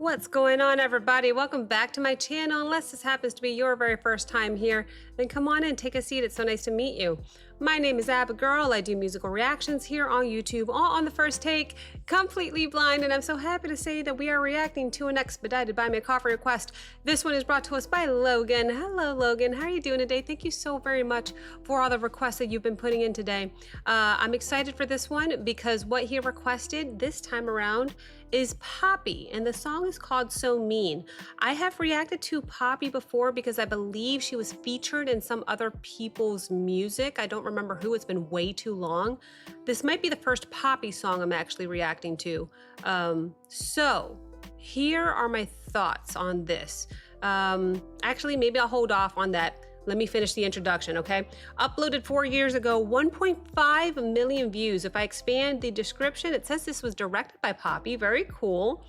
What's going on, everybody? Welcome back to my channel. Unless this happens to be your very first time here, then come on in, take a seat. It's so nice to meet you. My name is Abigail. I do musical reactions here on YouTube, all on the first take, completely blind, and I'm so happy to say that we are reacting to an expedited Buy Me a Coffee request. This one is brought to us by Logan. Hello, Logan. How are you doing today? Thank you so very much for all the requests that you've been putting in today. I'm excited for this one because what he requested this time around is Poppy, and the song is called So Mean. I have reacted to Poppy before because I believe she was featured in some other people's music. I don't remember who. It's been way too long. This might be the first Poppy song I'm actually reacting to. So here are my thoughts on this. Actually, maybe I'll hold off on that. Let me finish the introduction, okay? Uploaded 4 years ago, 1.5 million views. If I expand the description, it says this was directed by Poppy, very cool.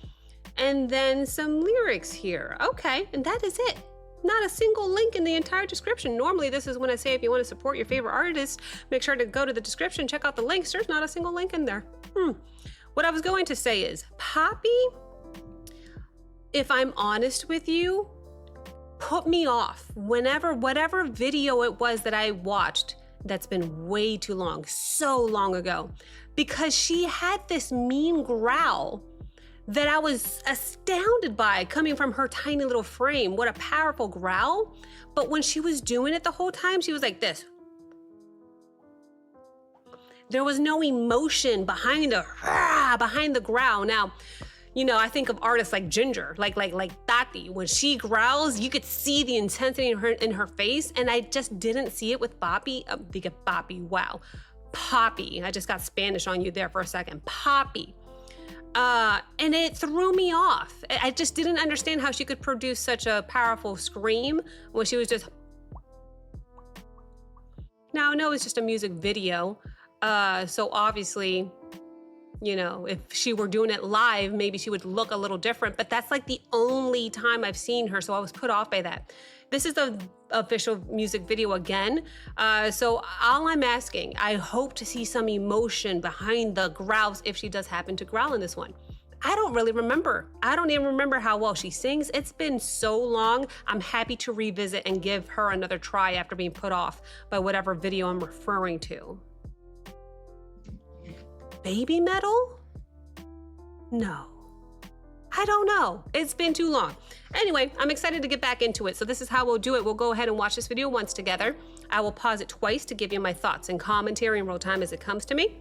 And then some lyrics here. Okay, and that is it. Not a single link in the entire description. Normally, this is when I say if you want to support your favorite artist, make sure to go to the description, check out the links. There's not a single link in there. What I was going to say is, Poppy, if I'm honest with you, put me off whatever video it was that I watched that's been way too long, so long ago, because she had this mean growl that I was astounded by coming from her tiny little frame. What a powerful growl. But when she was doing it the whole time, she was like this. There was no emotion behind the growl. Now, you know, I think of artists like Ginger, like Tati. When she growls, you could see the intensity in her face, and I just didn't see it with Poppy. Wow. Poppy. I just got Spanish on you there for a second. Poppy. And it threw me off. I just didn't understand how she could produce such a powerful scream when she was just... Now, I know it's just a music video, so obviously, you know, if she were doing it live, maybe she would look a little different, but that's like the only time I've seen her, so I was put off by that. This is the official music video again, so all I'm asking, I hope to see some emotion behind the growls if she does happen to growl in this one. I don't really remember. I don't even remember how well she sings. It's been so long. I'm happy to revisit and give her another try after being put off by whatever video I'm referring to. Baby metal? No. I don't know. It's been too long. Anyway, I'm excited to get back into it. So this is how we'll do it. We'll go ahead and watch this video once together. I will pause it twice to give you my thoughts and commentary in real time as it comes to me.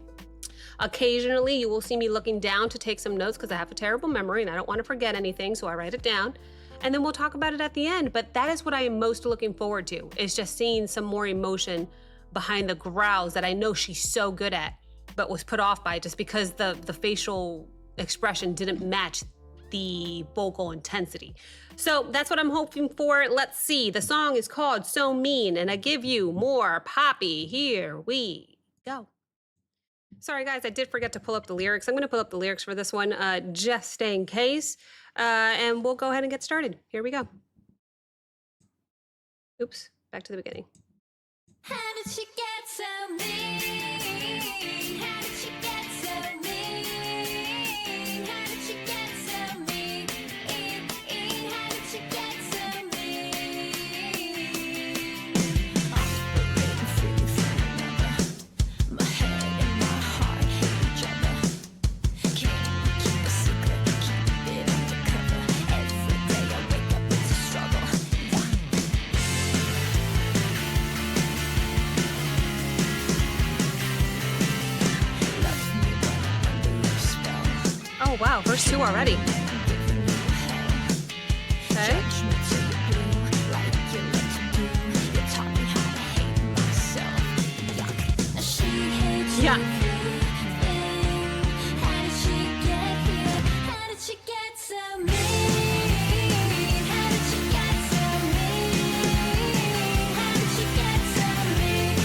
Occasionally, you will see me looking down to take some notes because I have a terrible memory and I don't want to forget anything, so I write it down. And then we'll talk about it at the end. But that is what I am most looking forward to, is just seeing some more emotion behind the growls that I know she's so good at, but was put off by just because the facial expression didn't match the vocal intensity. So that's what I'm hoping for. Let's see. The song is called So Mean, and I give you more Poppy. Here we go. Sorry guys, I did forget to pull up the lyrics. I'm gonna pull up the lyrics for this one just in case, and we'll go ahead and get started. Here we go. Oops, back to the beginning. How did she get so mean? How did she get so mean? How did she get so mean? How did she get so mean? Operating freely from another. My head and my heart hate each other. Can't keep a secret, keep it undercover. Every day I wake up, it's a struggle. Oh wow, verse 2 already. Okay. Yeah. How did she get here? How did she get so mean? How did she get so mean? How did she get so mean?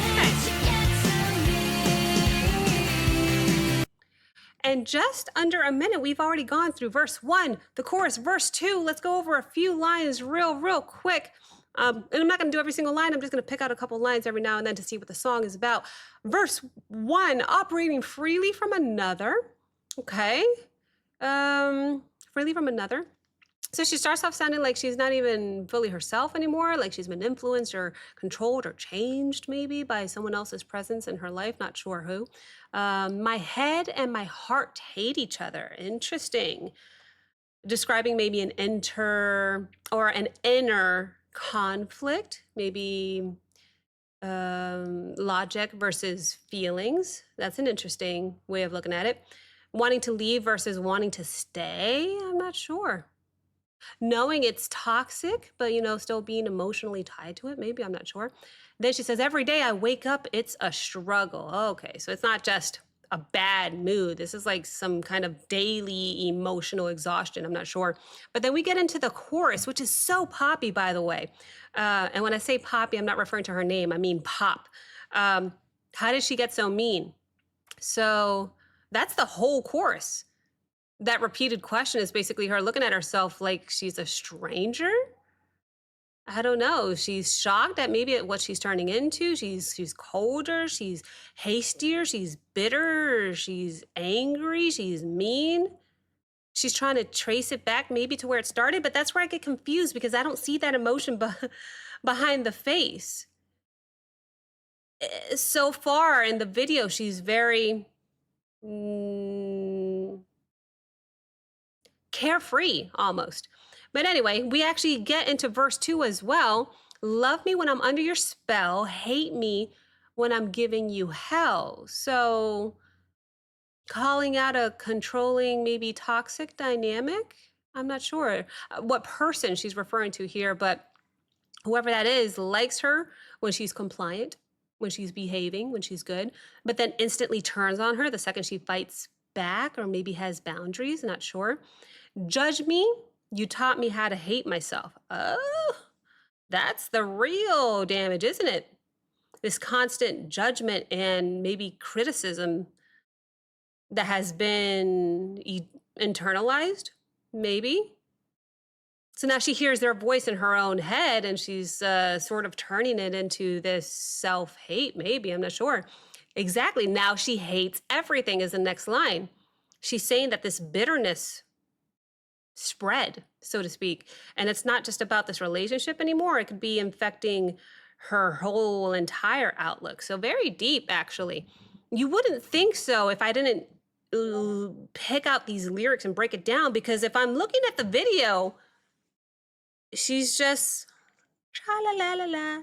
How did she get so mean? And just under a minute, we've already gone through verse 1, the chorus, verse 2. Let's go over a few lines real quick. And I'm not going to do every single line. I'm just going to pick out a couple lines every now and then to see what the song is about. Verse 1, operating freely from another. Okay. freely from another. So she starts off sounding like she's not even fully herself anymore, like she's been influenced or controlled or changed maybe by someone else's presence in her life, not sure who. My head and my heart hate each other. Interesting. Describing maybe an an inner conflict, maybe logic versus feelings. That's an interesting way of looking at it. Wanting to leave versus wanting to stay. I'm not sure. Knowing it's toxic, but still being emotionally tied to it. Maybe, I'm not sure. Then she says, every day I wake up, it's a struggle. Okay, so it's not just a bad mood. This is like some kind of daily emotional exhaustion. I'm not sure. But then we get into the chorus, which is so poppy, by the way. And when I say poppy, I'm not referring to her name. I mean pop. How did she get so mean? So that's the whole chorus. That repeated question is basically her looking at herself like she's a stranger. I don't know. She's shocked at maybe at what she's turning into. She's colder, she's hastier, she's bitter, she's angry, she's mean. She's trying to trace it back maybe to where it started, but that's where I get confused because I don't see that emotion behind the face. So far in the video, she's very carefree almost. But anyway, we actually get into verse 2 as well. Love me when I'm under your spell, hate me when I'm giving you hell. So calling out a controlling, maybe toxic dynamic. I'm not sure what person she's referring to here, but whoever that is likes her when she's compliant, when she's behaving, when she's good, but then instantly turns on her the second she fights back or maybe has boundaries, not sure. Judge me, you taught me how to hate myself. Oh, that's the real damage, isn't it? This constant judgment and maybe criticism that has been internalized, maybe. So now she hears their voice in her own head and she's sort of turning it into this self-hate, maybe, I'm not sure. Exactly, now she hates everything is the next line. She's saying that this bitterness spread, so to speak. And it's not just about this relationship anymore. It could be infecting her whole entire outlook. So very deep, actually. You wouldn't think so if I didn't pick out these lyrics and break it down, because if I'm looking at the video, she's just tra la la la la.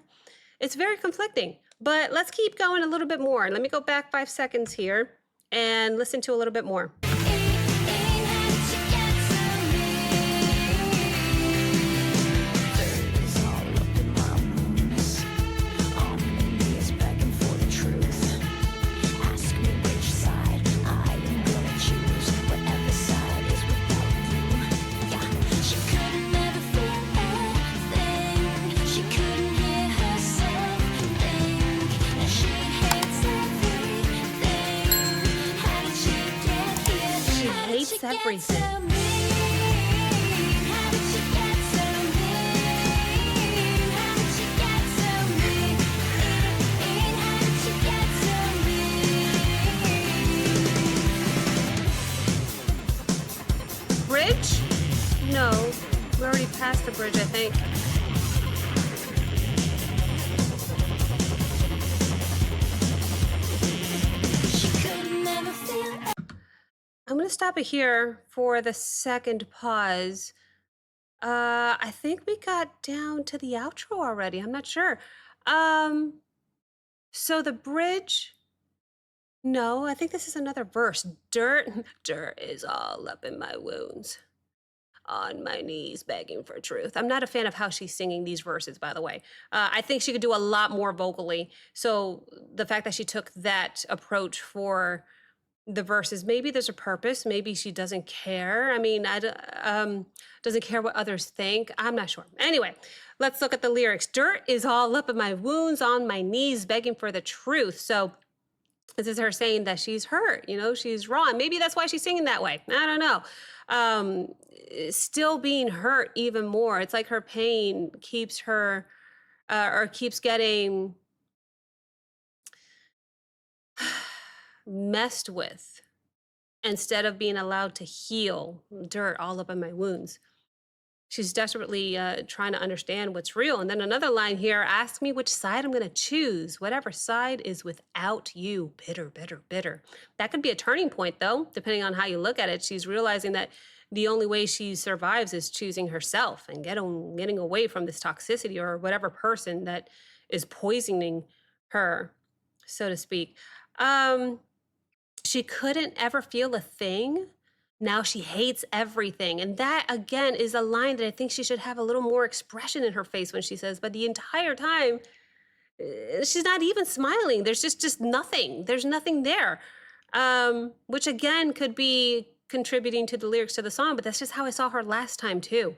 It's very conflicting. But let's keep going a little bit more. Let me go back 5 seconds here and listen to a little bit more. Hates everything. Bridge? No, we're already past the bridge, I think. I'm going to stop it here for the second pause. I think we got down to the outro already. I'm not sure. So the bridge, no, I think this is another verse. Dirt is all up in my wounds. On my knees begging for truth. I'm not a fan of how she's singing these verses, by the way. I think she could do a lot more vocally. So the fact that she took that approach for the verses, maybe there's a purpose. Maybe she doesn't care. I mean, doesn't care what others think. I'm not sure. Anyway, let's look at the lyrics. Dirt is all up in my wounds, on my knees, begging for the truth. So this is her saying that she's hurt, she's wrong. Maybe that's why she's singing that way. I don't know. Still being hurt even more. It's like her pain keeps her, or keeps getting messed with instead of being allowed to heal, dirt all up in my wounds. She's desperately trying to understand what's real. And then another line here, ask me which side I'm going to choose. Whatever side is without you. Bitter, bitter, bitter. That could be a turning point, though, depending on how you look at it. She's realizing that the only way she survives is choosing herself and getting away from this toxicity or whatever person that is poisoning her, so to speak. She couldn't ever feel a thing. Now she hates everything. And that, again, is a line that I think she should have a little more expression in her face when she says, but the entire time, she's not even smiling. There's just nothing. There's nothing there. Which, again, could be contributing to the lyrics to the song, but that's just how I saw her last time, too.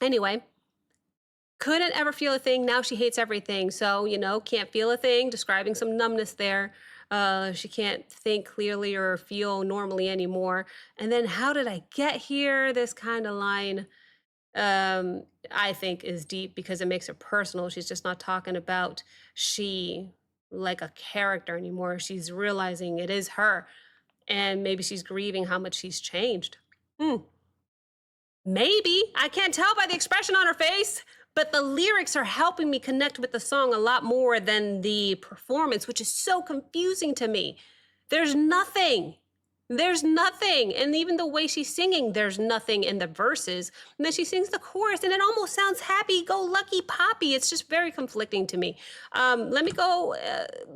Anyway, couldn't ever feel a thing. Now she hates everything. So, can't feel a thing, describing some numbness there. She can't think clearly or feel normally anymore. And then how did I get here? This kind of line, I think is deep because it makes her personal. She's just not talking about she like a character anymore. She's realizing it is her. And maybe she's grieving how much she's changed. Maybe. I can't tell by the expression on her face. But the lyrics are helping me connect with the song a lot more than the performance, which is so confusing to me. There's nothing. There's nothing. And even the way she's singing, there's nothing in the verses. And then she sings the chorus and it almost sounds happy-go-lucky poppy. It's just very conflicting to me. Let me go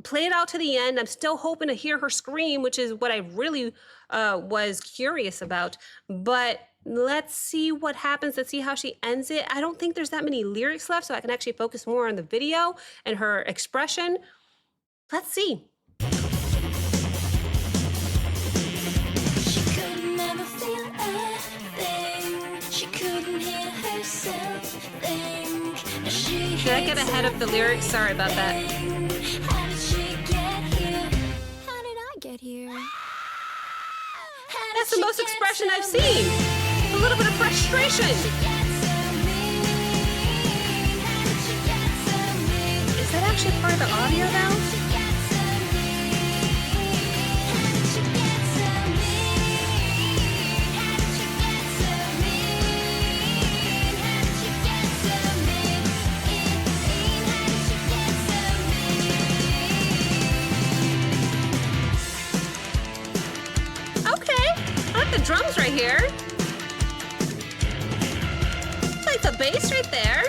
play it out to the end. I'm still hoping to hear her scream, which is what I really was curious about. But let's see what happens. Let's see how she ends it. I don't think there's that many lyrics left, so I can actually focus more on the video and her expression. Let's see. She could never feel a thing. She couldn't hear herself think. Should I get ahead of the lyrics? Sorry about that. How did she get here? How did I get here? That's the most expression I've seen. A little bit of frustration. Is that actually part of the audio now? Okay, I like the drums right here. I like the bass right there.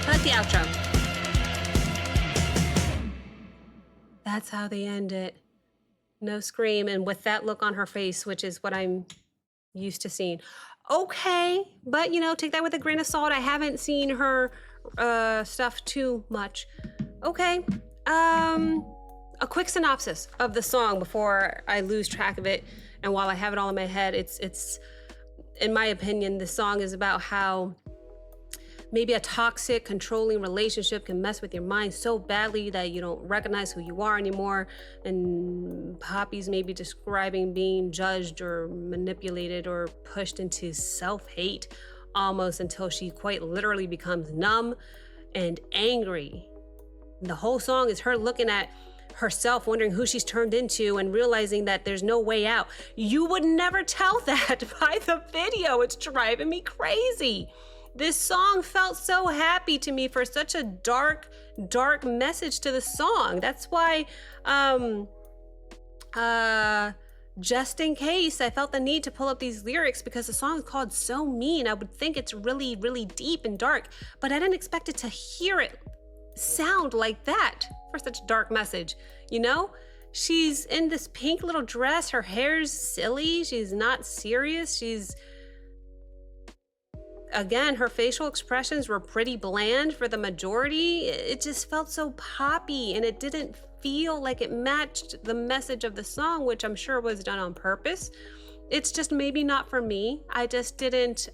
I like the outro. That's how they end it. No scream, and with that look on her face, which is what I'm used to seeing. Okay, but take that with a grain of salt. I haven't seen her stuff too much. Okay, a quick synopsis of the song before I lose track of it. And while I have it all in my head, it's in my opinion, the song is about how maybe a toxic, controlling relationship can mess with your mind so badly that you don't recognize who you are anymore. And Poppy's maybe describing being judged or manipulated or pushed into self-hate almost until she quite literally becomes numb and angry. The whole song is her looking at herself, wondering who she's turned into and realizing that there's no way out. You would never tell that by the video. It's driving me crazy. This song felt so happy to me for such a dark message to the song. That's why, just in case, I felt the need to pull up these lyrics because the song is called So Mean. I would think it's really, really deep and dark, but I didn't expect it to hear it sound like that for such a dark message. She's in this pink little dress. Her hair's silly. She's not serious. Again, her facial expressions were pretty bland for the majority. It just felt so poppy and it didn't feel like it matched the message of the song, which I'm sure was done on purpose. It's just maybe not for me. I just didn't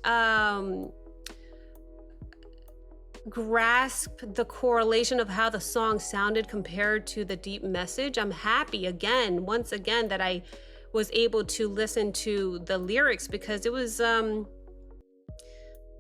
grasp the correlation of how the song sounded compared to the deep message. I'm happy once again that I was able to listen to the lyrics because it was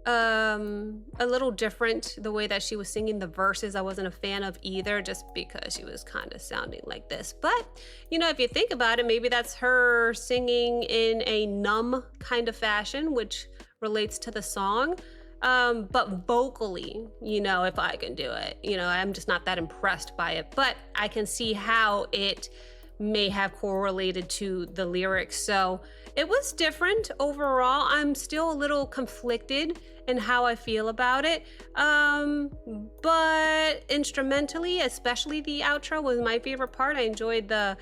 a little different the way that she was singing the verses. I wasn't a fan of either, just because she was kind of sounding like this. But you know, if you think about it, maybe that's her singing in a numb kind of fashion, which relates to the song. But vocally, you know, if I can do it, you know, I'm just not that impressed by it, but I can see how it may have correlated to the lyrics. So it was different overall. I'm still a little conflicted in how I feel about it. But instrumentally, especially the outro was my favorite part. I enjoyed the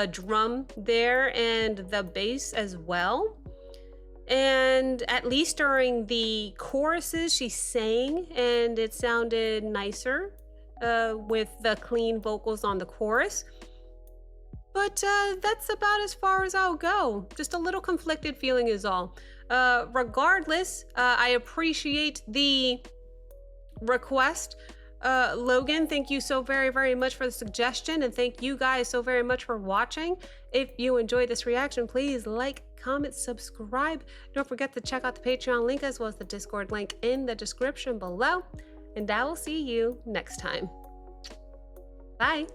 drum there and the bass as well. And at least during the choruses, she sang and it sounded nicer with the clean vocals on the chorus. But that's about as far as I'll go. Just a little conflicted feeling is all. Regardless, I appreciate the request. Logan, thank you so very, very much for the suggestion, and thank you guys so very much for watching. If you enjoyed this reaction, please like, comment, subscribe. Don't forget to check out the Patreon link as well as the Discord link in the description below. And I will see you next time. Bye.